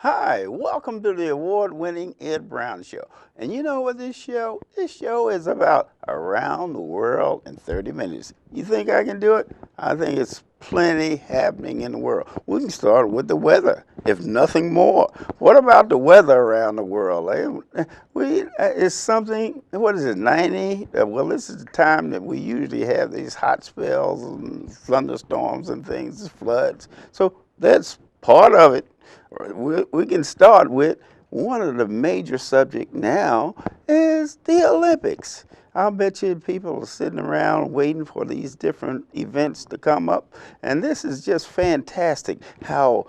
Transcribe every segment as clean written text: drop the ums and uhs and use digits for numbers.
Hi, welcome to the award-winning Ed Brown Show. And you know what this show? This show is about around the world in 30 minutes. You think I can do it? I think it's plenty happening in the world. We can start with the weather, if nothing more. What about the weather around the world? It's something, what is it, 90? Well, this is the time that we usually have these hot spells and thunderstorms and things, floods. So that's part of it. We can start with one of the major subjects now is the Olympics. I'll bet you people are sitting around waiting for these different events to come up. And this is just fantastic how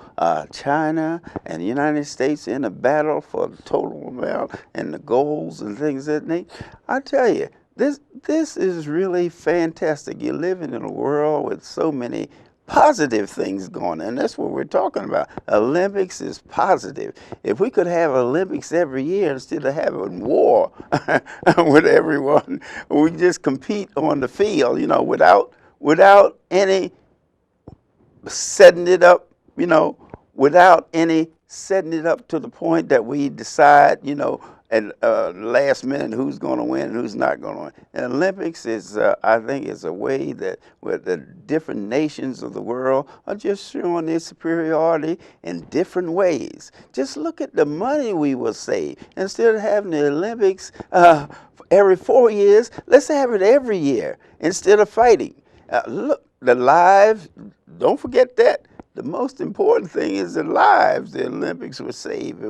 China and the United States in a battle for the total amount and the goals and things that they. I tell you, this is really fantastic. You're living in a world with so many positive things going on. And that's what we're talking about. Olympics is positive. If we could have Olympics every year instead of having war with everyone, we just compete on the field, without any setting it up, without any setting it up to the point that we decide, at last minute who's going to win and who's not going to win. And Olympics is, I think, is a way that where the different nations of the world are just showing their superiority in different ways. Just look at the money we will save. Instead of having the Olympics every 4 years, let's have it every year instead of fighting. Look, the lives, don't forget that. The most important thing is the lives the Olympics will save.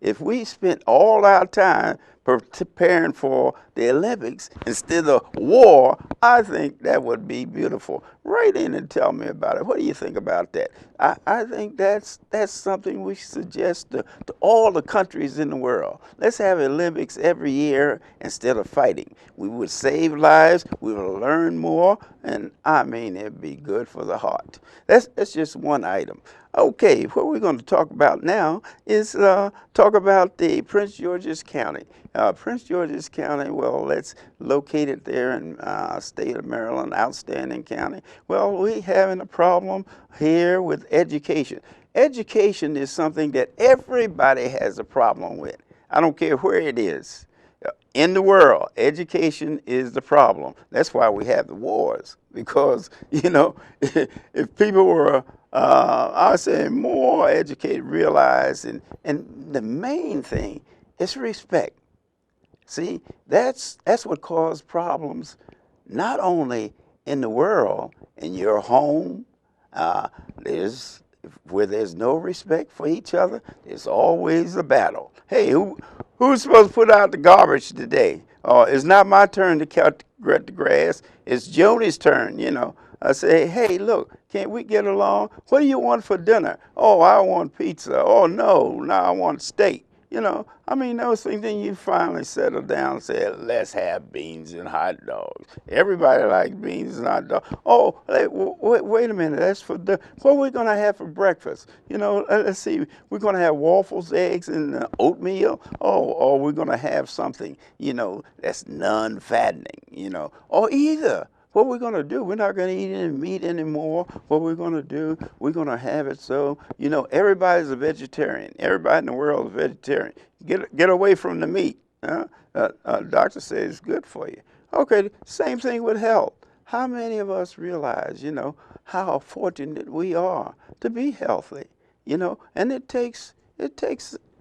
If we spent all our time preparing for the Olympics instead of war, I think that would be beautiful. Write in and tell me about it. What do you think about that? I think that's something we suggest to all the countries in the world. Let's have Olympics every year instead of fighting. We would save lives, we would learn more, and I mean, it'd be good for the heart. That's just one item. Okay, what we're going to talk about now is talk about the Prince George's County. Prince George's County, well, it's located there in state of Maryland, outstanding county. Well, we're having a problem here with education. Education is something that everybody has a problem with. I don't care where it is. In the world, education is the problem. That's why we have the wars, because, if people were, I say, more educated, realized, and the main thing is respect. See, that's what caused problems, not only in the world, in your home. There's where there's no respect for each other, there's always a battle. Hey, who's supposed to put out the garbage today? It's not my turn to cut the grass. It's Joni's turn. I say, hey, look, can't we get along? What do you want for dinner? Oh, I want pizza. Oh, no, I want steak. Those things. Then you finally settle down and say, let's have beans and hot dogs. Everybody likes beans and hot dogs. Oh, wait a minute. That's what are we going to have for breakfast? Let's see. We're going to have waffles, eggs, and oatmeal. Oh, or we're going to have something, that's non-fattening, or either. What we're going to do, we're not going to eat any meat anymore. What we're going to do, we're going to have it so, everybody's a vegetarian. Everybody in the world is vegetarian. Get away from the meat. Doctor says it's good for you. Okay, same thing with health. How many of us realize, how fortunate we are to be healthy, and it takes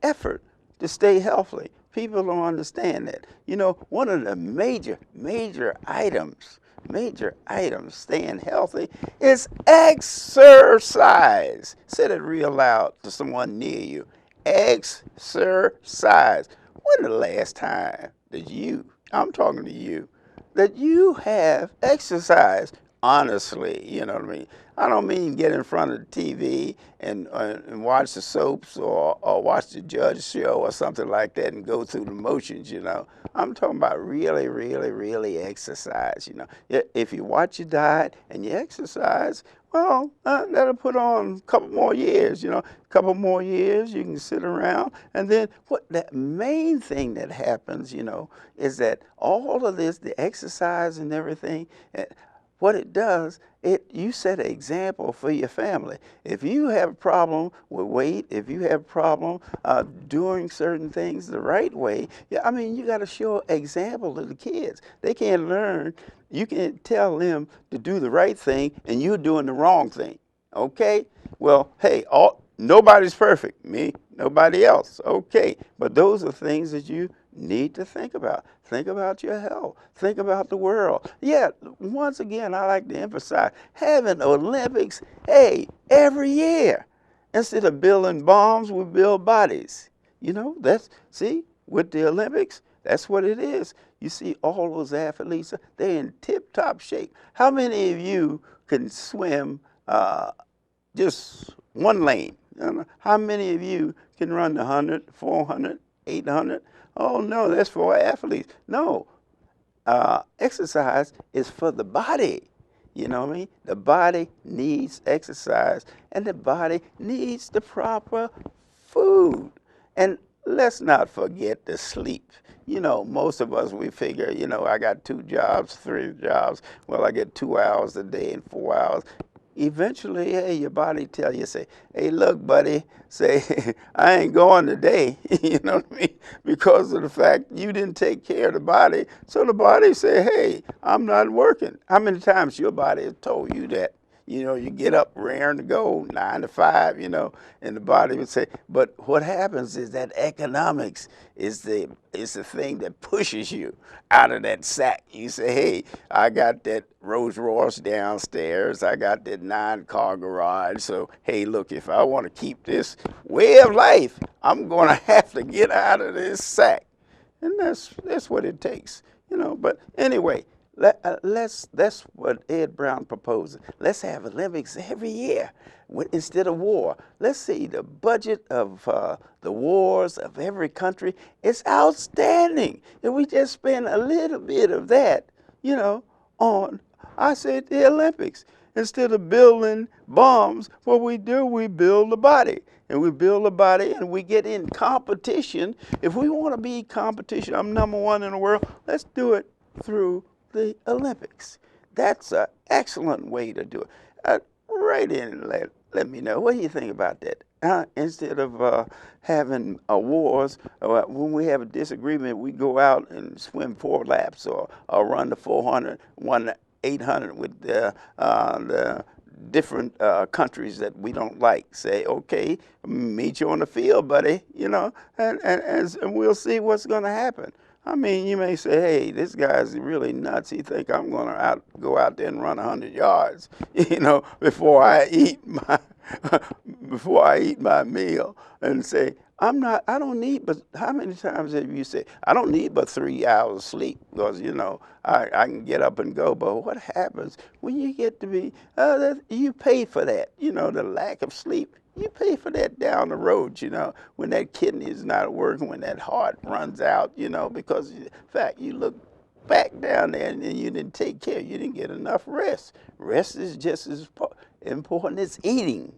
effort to stay healthy. People don't understand that. One of the major items staying healthy is exercise. Say it real loud to someone near you. Exercise. When the last time that I'm talking to you, that you have exercised honestly, you know what I mean? I don't mean get in front of the TV and watch the soaps or watch the judge show or something like that and go through the motions, I'm talking about really, really, really exercise, If you watch your diet and you exercise, well, that'll put on a couple more years, a couple more years, you can sit around. And then that main thing that happens, is that all of this, the exercise and everything, what it does, you set an example for your family. If you have a problem with weight, if you have a problem doing certain things the right way, yeah, I mean, you got to show example to the kids. They can't learn. You can't tell them to do the right thing and you're doing the wrong thing. Okay? Well, hey, nobody's perfect. Me, nobody else. Okay. But those are things that you need to think about. Think about your health. Think about the world. Yeah, once again, I like to emphasize having Olympics, hey, every year. Instead of building bombs, we build bodies. You know, see, with the Olympics, that's what it is. You see all those athletes, they're in tip-top shape. How many of you can swim just one lane? How many of you can run the 100, 400, 800? Oh, no, that's for athletes. No, exercise is for the body. You know what I mean? The body needs exercise, and the body needs the proper food. And let's not forget the sleep. You know, most of us, we figure, you know, I got 2 jobs, 3 jobs. Well, I get 2 hours a day and 4 hours. Eventually, hey, your body tell you, say, hey, look, buddy, say, I ain't going today, you know what I mean? Because of the fact you didn't take care of the body. So the body say, hey, I'm not working. How many times your body has told you that? You know, you get up raring to go, 9 to 5, you know, and the body would say, but what happens is that economics is the thing that pushes you out of that sack. You say, hey, I got that Rolls Royce downstairs. I got that 9-car garage. So, hey, look, if I want to keep this way of life, I'm going to have to get out of this sack. And that's what it takes, you know. But anyway, that's what Ed Brown proposes. Let's have Olympics every year instead of war. Let's see the budget of the wars of every country. It's outstanding. If we just spend a little bit of that, you know, on, I said, the Olympics. Instead of building bombs, what we do, we build a body. And we build a body and we get in competition. If we want to be competition, I'm #1 in the world, let's do it through the Olympics. That's an excellent way to do it. Write in and let me know. What do you think about that? Instead of having wars, when we have a disagreement, we go out and swim 4 laps or run the 400, run the 800 with the different countries that we don't like. Say, okay, meet you on the field, buddy, you know, and we'll see what's going to happen. I mean, you may say, hey, this guy's really nuts. He think I'm going to go out there and run 100 yards, you know, before I eat my meal, and say, I don't need, but how many times have you said, I don't need but 3 hours sleep because, you know, I can get up and go. But what happens when you get to be, you pay for that, you know, the lack of sleep. You pay for that down the road, you know, when that kidney is not working, when that heart runs out, you know, because, in fact, you look back down there and you didn't take care. You didn't get enough rest. Rest is just as important as eating.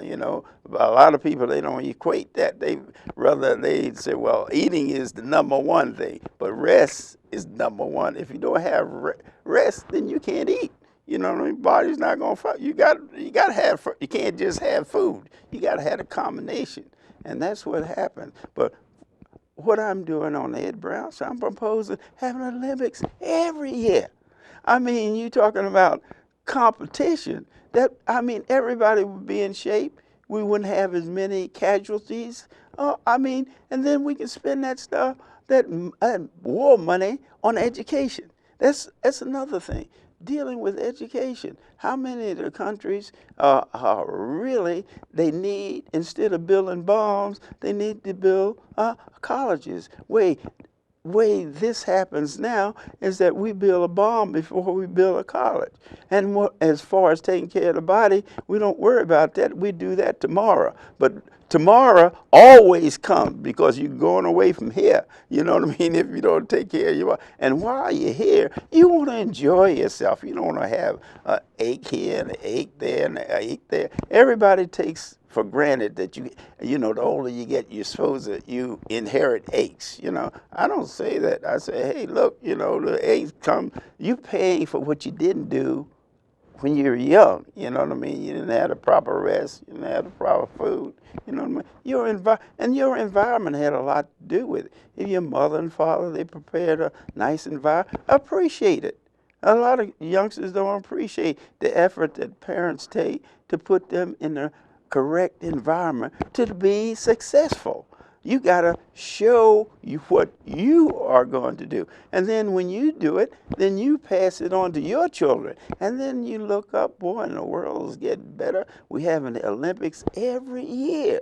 You know, a lot of people, they don't equate that. They say, well, eating is the #1 thing, but rest is #1. If you don't have rest, then you can't eat. You know what I mean? Body's not gonna fight. You got to have. You can't just have food. You got to have a combination, and that's what happened. But what I'm doing on Ed Brown, so I'm proposing having Olympics every year. I mean, you talking about competition. I mean, everybody would be in shape. We wouldn't have as many casualties. I mean, and then we can spend that war money on education. That's another thing. Dealing with education. How many of the countries are really, they need, instead of building bombs, they need to build colleges. Way this happens now is that we build a bomb before we build a college. And as far as taking care of the body, we don't worry about that. We do that tomorrow. But tomorrow always comes because you're going away from here. You know what I mean? If you don't take care of your body. And while you're here, you want to enjoy yourself. You don't want to have an ache here and an ache there and an ache there. Everybody takes for granted that you know, the older you get, you're supposed to, you inherit aches, you know. I don't say that. I say, hey, look, you know, the aches come, you paying for what you didn't do when you're young, you know what I mean? You didn't have the proper rest, you didn't have the proper food, you know what I mean? And your environment had a lot to do with it. If your mother and father, they prepared a nice environment, appreciate it. A lot of youngsters don't appreciate the effort that parents take to put them in the correct environment to be successful. You got to show you what you are going to do. And then when you do it, then you pass it on to your children. And then you look up, boy, and the world is getting better. We have the Olympics every year.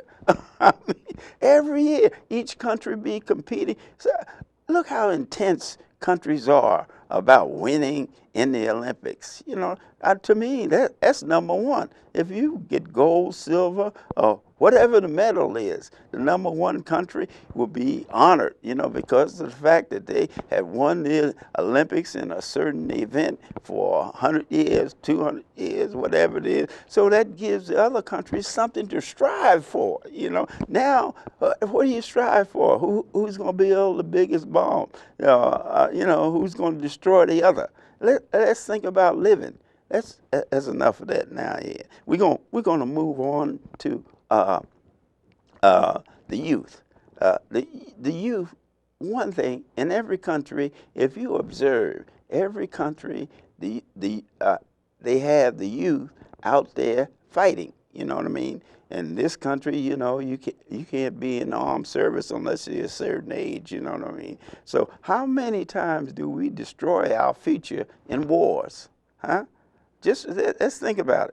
I mean, every year, each country be competing. So look how intense countries are about winning in the Olympics. You know, to me, that's number one. If you get gold, silver, or whatever the medal is, the number one country will be honored, you know, because of the fact that they have won the Olympics in a certain event for 100 years, 200 years, whatever it is. So that gives the other countries something to strive for, you know. Now, what do you strive for? Who's going to build the biggest bomb? You know, who's going to destroy the other? Let's think about living. That's enough of that now. Yeah, we're gonna move on to the youth. The youth. One thing in every country, if you observe, every country they have the youth out there fighting. You know what I mean? In this country, you know, you can't be in the armed service unless you're a certain age. You know what I mean? So how many times do we destroy our future in wars? Huh? Just let's think about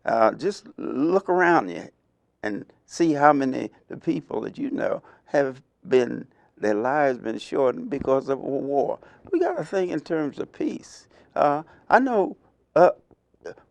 it. Just look around you and see how many the people that you know have been, their lives been shortened because of a war. We got to think in terms of peace. I know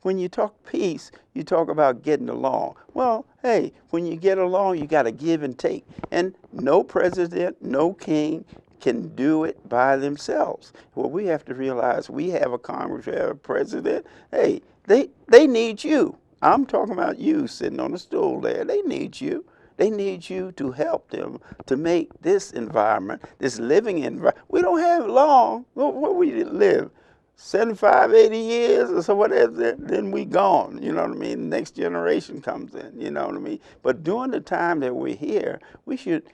when you talk peace, you talk about getting along. Well, hey, when you get along, you got to give and take. And no president, no king can do it by themselves. Well, we have to realize we have a Congress, we have a president. Hey, they need you. I'm talking about you sitting on the stool there. They need you. They need you to help them to make this environment, this living environment. We don't have long. What we live? 75, 80 years or so whatever, then we gone. You know what I mean? The next generation comes in. You know what I mean? But during the time that we're here, we should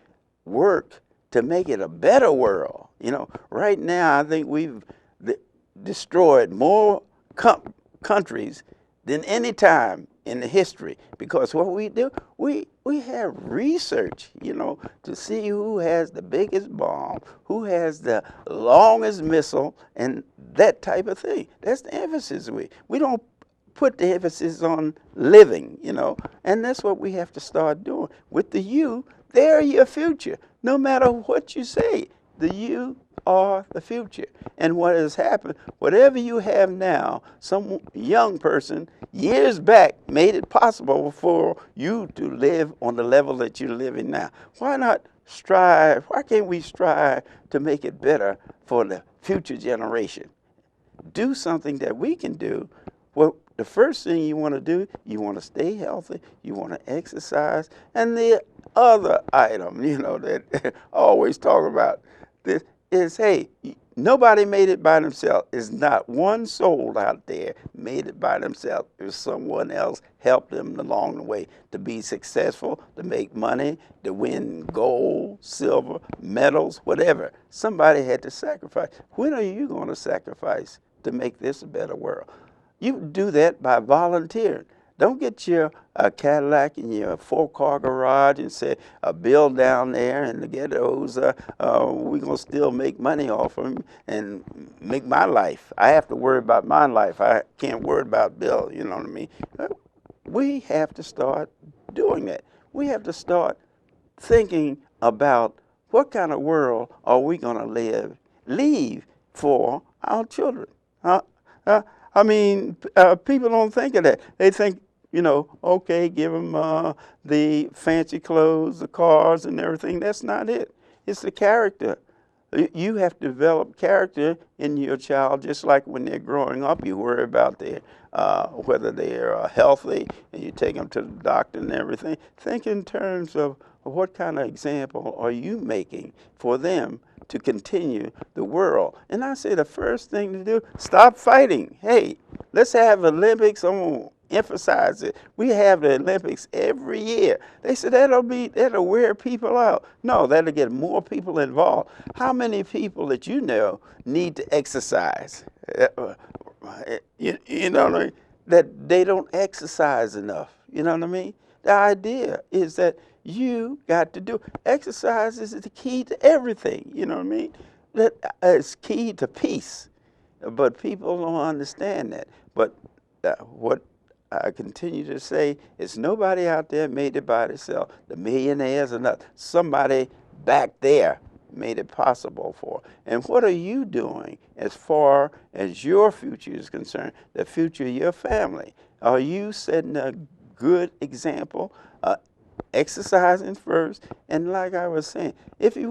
work to make it a better world. You know, right now I think we've destroyed more countries than any time in the history, because what we do, we have research, you know, to see who has the biggest bomb, who has the longest missile, and that type of thing. That's the emphasis we don't put the emphasis on living, you know, and that's what we have to start doing. With the youth, they're your future. No matter what you say, the youth are the future. And what has happened, whatever you have now, some young person years back made it possible for you to live on the level that you're living now. Why not strive? Why can't we strive to make it better for the future generation? Do something that we can do. Well, the first thing you want to do, you want to stay healthy, you want to exercise, and the other item, you know, that I always talk about this is, hey, nobody made it by themselves. There's not one soul out there made it by themselves. There's someone else helped them along the way to be successful, to make money, to win gold, silver, medals, whatever. Somebody had to sacrifice. When are you going to sacrifice to make this a better world? You do that by volunteering. Don't get your Cadillac in your 4-car garage and say, build down there and the ghettos, we're going to still make money off them and make my life. I have to worry about my life. I can't worry about Bill, you know what I mean? We have to start doing that. We have to start thinking about what kind of world are we going to leave for our children. I mean, people don't think of that. They think, you know, okay, give them the fancy clothes, the cars, and everything. That's not it. It's the character You have to develop character in your child, just like when they're growing up. You worry about their whether they're healthy, and you take them to the doctor and everything. Think in terms of what kind of example are you making for them to continue the world. And I say the first thing to do, stop fighting. Hey, let's have Olympics. I'm gonna emphasize it. We have the Olympics every year. They said that'll wear people out. No, that'll get more people involved. How many people that you know need to exercise? You know what I mean? That they don't exercise enough. You know what I mean? The idea is that you got to do exercise is the key to everything. You know what I mean? That is key to peace. But people don't understand that. But what I continue to say is nobody out there made it by themselves. The millionaires are not. Somebody back there made it possible for. And what are you doing as far as your future is concerned, the future of your family? Are you setting a good example? Exercising first, and like I was saying, if you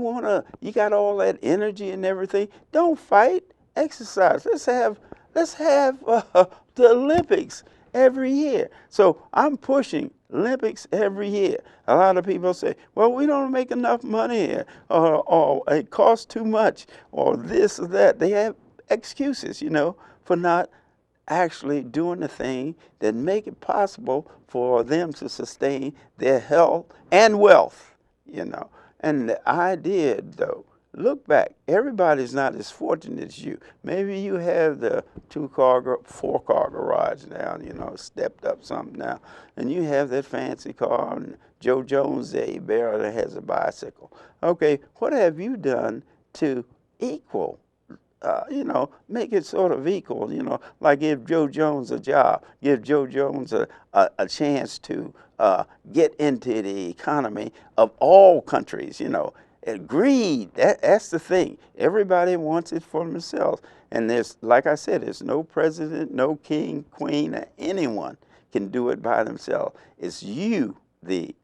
you got all that energy and everything, don't fight. Exercise. Let's have the Olympics every year. So I'm pushing Olympics every year. A lot of people say, well, we don't make enough money here, or it costs too much, or this or that. They have excuses, for not actually doing the thing that make it possible for them to sustain their health and wealth. And the idea, though, look back. Everybody's not as fortunate as you. Maybe you have the 4-car garage now, stepped up something now, and you have that fancy car, and Joe Jones there, barely has a bicycle. Okay, what have you done to equal make it sort of equal, like give Joe Jones a job, give Joe Jones a chance to get into the economy of all countries, And greed, that's the thing. Everybody wants it for themselves. And there's, like I said, there's no president, no king, queen, or anyone can do it by themselves. It's you, the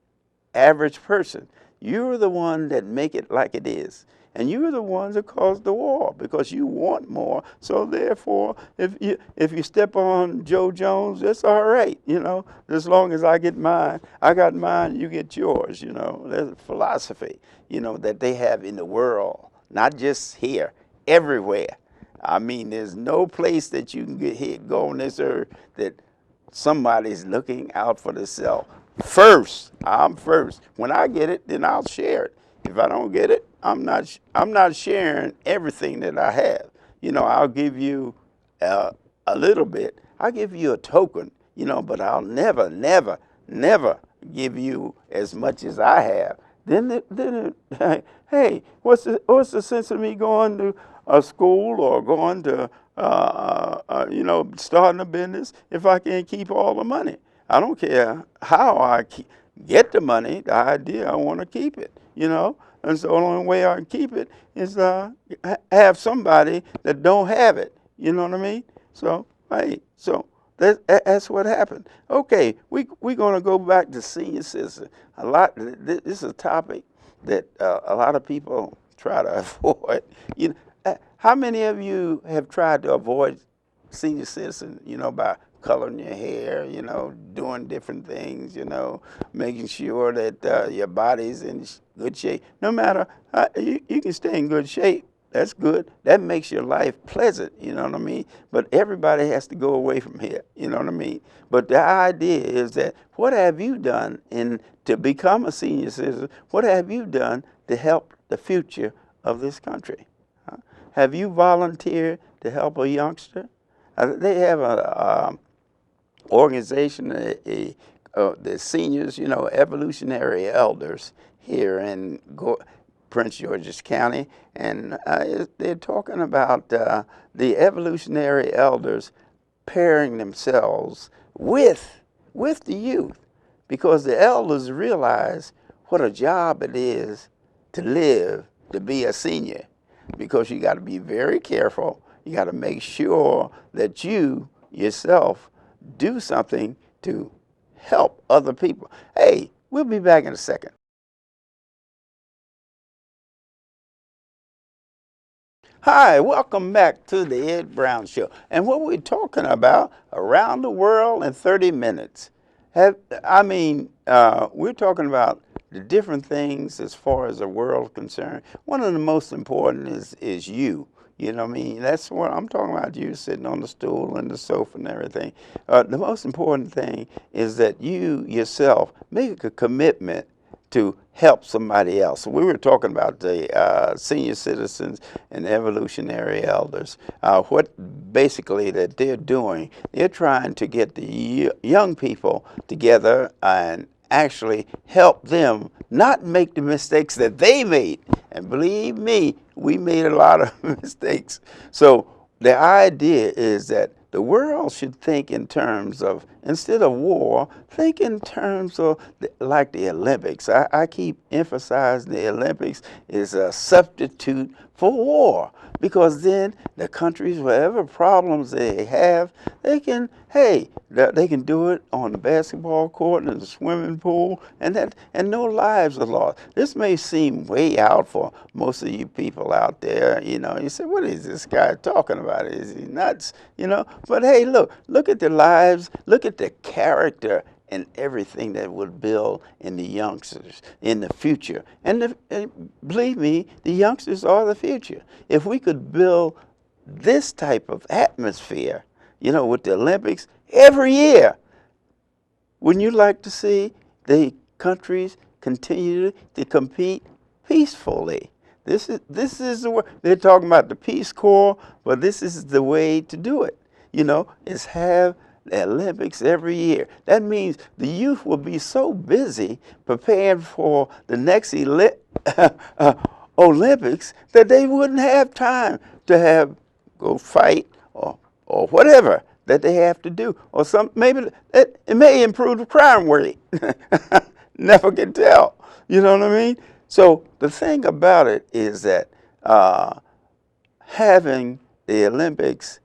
average person. You're the one that make it like it is. And you're the ones that caused the war because you want more. So therefore, if you step on Joe Jones, that's all right, as long as I get mine. I got mine, you get yours, There's a philosophy, that they have in the world, not just here, everywhere. I mean, there's no place that you can go on this earth that somebody's looking out for themselves. First, I'm first. When I get it, then I'll share it. If I don't get it, I'm not sharing everything that I have. I'll give you a little bit. I'll give you a token, but I'll never, never, never give you as much as I have. Hey, what's the sense of me going to a school or going to, starting a business if I can't keep all the money? I don't care how I get the money. The idea, I want to keep it, And so the only way I can keep it is have somebody that don't have it. You know what I mean? So, hey, that's what happened. Okay, we're going to go back to senior citizen. This is a topic that a lot of people try to avoid. How many of you have tried to avoid senior citizen, by coloring your hair, doing different things, making sure that your body's in good shape. No matter how, you can stay in good shape. That's good. That makes your life pleasant, you know what I mean? But everybody has to go away from here, you know what I mean? But the idea is that what have you done to become a senior citizen? What have you done to help the future of this country? Have you volunteered to help a youngster? They have a organization, the seniors, evolutionary elders here in Prince George's County, and they're talking about the evolutionary elders pairing themselves with the youth, because the elders realize what a job it is to live, to be a senior, because you got to be very careful. You got to make sure that you yourself do something to help other people. Hey, we'll be back in a second. Hi, welcome back to the Ed Brown Show. And what we're talking about, around the world in 30 minutes. We're talking about the different things as far as the world is concerned. One of the most important is you. You know what I mean? That's what I'm talking about, you sitting on the stool and the sofa and everything. The most important thing is that you yourself make a commitment to help somebody else. We were talking about the senior citizens and evolutionary elders. What basically that they're doing, they're trying to get the young people together and actually help them not make the mistakes that they made. And believe me, we made a lot of mistakes. So the idea is that the world should think in terms of, instead of war, think in terms of like the Olympics. I keep emphasizing the Olympics is a substitute for war, because then the countries, whatever problems they have, they can, hey, they can do it on the basketball court and the swimming pool, and no lives are lost. This may seem way out for most of you people out there. You know, you say, what is this guy talking about? Is he nuts? You know, but hey, look at the lives, look at the character and everything that would build in the youngsters in the future. And believe me, the youngsters are the future. If we could build this type of atmosphere, you know, with the Olympics every year, wouldn't you like to see the countries continue to compete peacefully? This is the way they're talking about, the Peace Corps, but this is the way to do it. You know, is have the Olympics every year. That means the youth will be so busy preparing for the next Olympics that they wouldn't have time to go fight or whatever that they have to do, or maybe it may improve the crime rate. Never can tell. You know what I mean? So the thing about it is that having the Olympics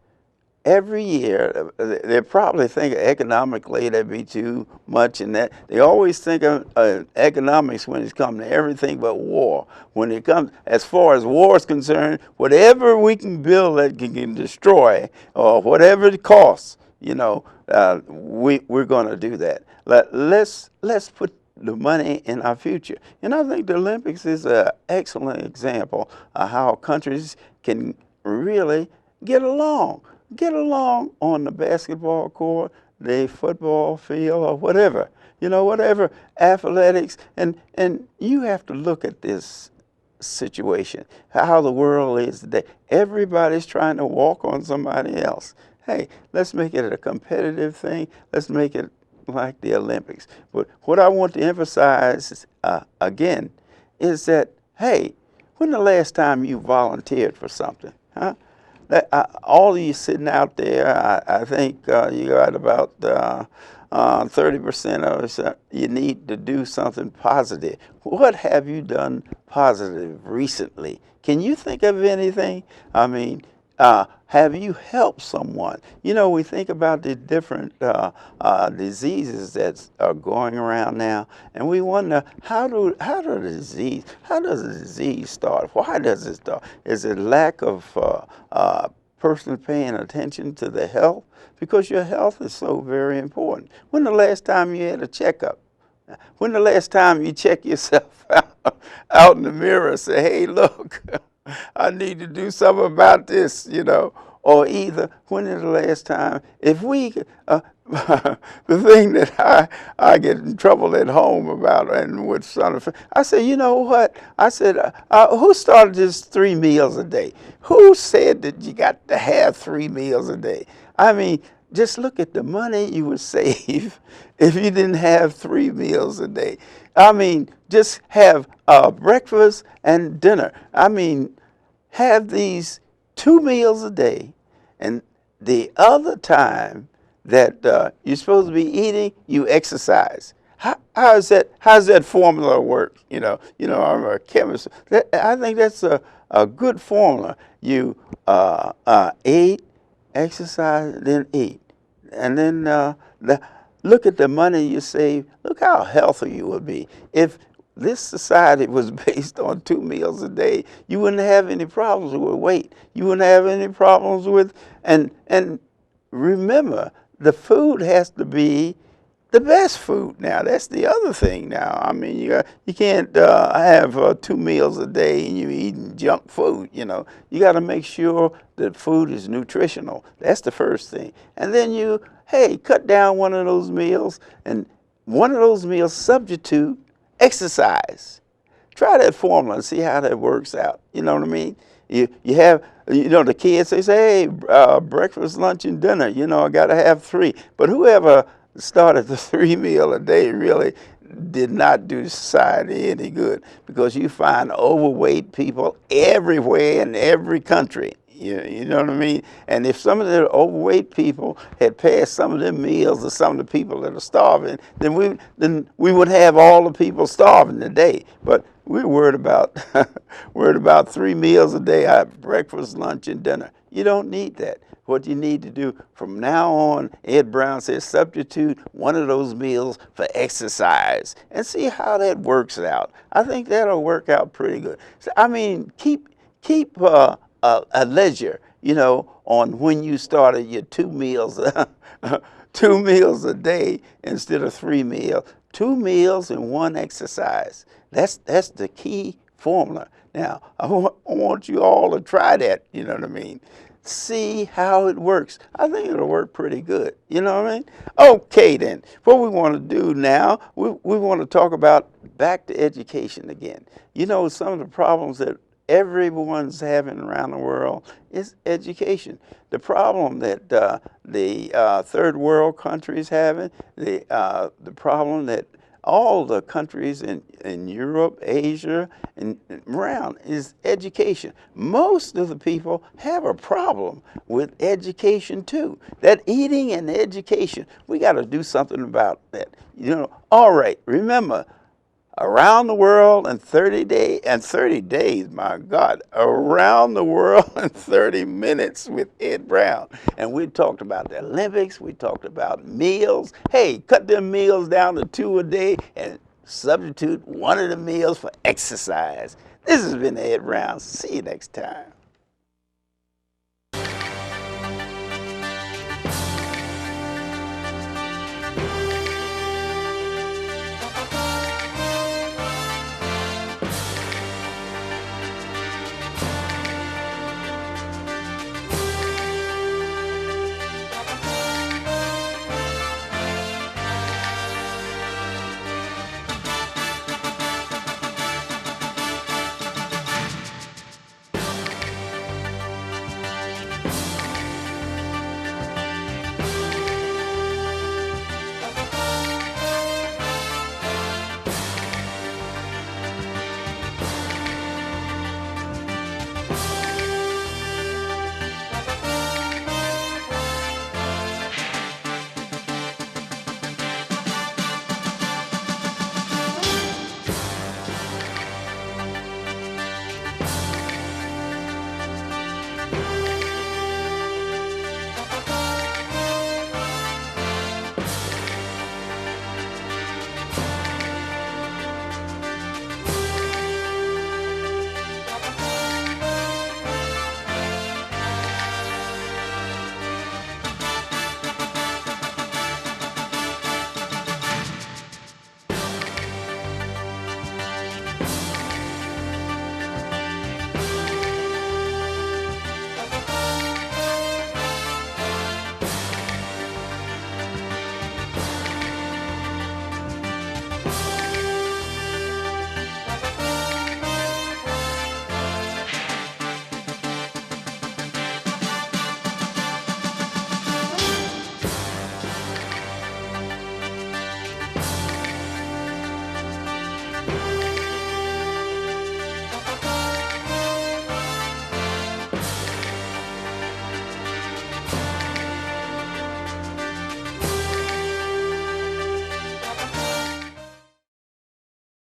every year, they probably think economically that'd be too much, and that they always think of economics when it comes to everything but war. When it comes, as far as war is concerned, whatever we can build that can destroy, or whatever it costs, you know, we're going to do that. Let's put the money in our future. And I think the Olympics is an excellent example of how countries can really get along on the basketball court, the football field, or whatever, you know, whatever athletics. And you have to look at this situation, how the world is today. Everybody's trying to walk on somebody else. Hey, let's make it a competitive thing. Let's make it like the Olympics. But what I want to emphasize again is that, hey, when the last time you volunteered for something, huh? All of you sitting out there, I think you got about 30% of us, you need to do something positive. What have you done positive recently? Can you think of anything? I mean, have you helped someone? You know, we think about the different diseases that are going around now, and we wonder how does a disease start? Why does it start? Is it lack of person paying attention to the health? Because your health is so very important. When the last time you had a checkup? When the last time you check yourself out in the mirror and say, hey, look, I need to do something about this, you know? Or either, when is the last time, if we, the thing that I get in trouble at home about, and with son of, I said, you know what? I said, who started this 3 meals a day? Who said that you got to have 3 meals a day? I mean, just look at the money you would save if you didn't have 3 meals a day. I mean, just have breakfast and dinner. I mean, have these 2 meals a day, and the other time that you're supposed to be eating, you exercise. How's that formula work? You know, I'm a chemist. I think that's a good formula. You eat, exercise, then eat, and then look at the money you save. Look how healthy you will be. If this society was based on 2 meals a day, you wouldn't have any problems with weight. You wouldn't have any problems with, and remember, the food has to be the best food. Now, that's the other thing. Now, I mean, you can't have 2 meals a day and you're eating junk food. You got to make sure that food is nutritional. That's the first thing. And then hey, cut down one of those meals, and one of those meals substitute exercise. Try that formula and see how that works out. You know what I mean? You have, the kids, they say, hey, breakfast, lunch, and dinner. I got to have 3. But whoever started the 3 meal a day really did not do society any good, because you find overweight people everywhere in every country. You know what I mean? And if some of the overweight people had passed some of them meals to some of the people that are starving, then we would have all the people starving today. But we're worried about 3 meals a day, breakfast, lunch, and dinner. You don't need that. What you need to do from now on, Ed Brown says, substitute one of those meals for exercise and see how that works out. I think that'll work out pretty good. So, I mean, keep a ledger, on when you started your 2 meals, 2 meals a day instead of 3 meals. 2 meals and 1 exercise. That's the key formula. Now, I want you all to try that. You know what I mean? See how it works. I think it'll work pretty good. You know what I mean? Okay, then. What we want to do now, we want to talk about back to education again. Some of the problems that everyone's having around the world is education. The problem that the third world countries having, the problem that all the countries in Europe, Asia, and around is education. Most of the people have a problem with education too. That eating and education, we got to do something about that. All right, remember, around the world in 30 days, my God, around the world in 30 minutes with Ed Brown. And we talked about the Olympics, we talked about meals. Hey, cut them meals down to 2 a day and substitute one of the meals for exercise. This has been Ed Brown. See you next time.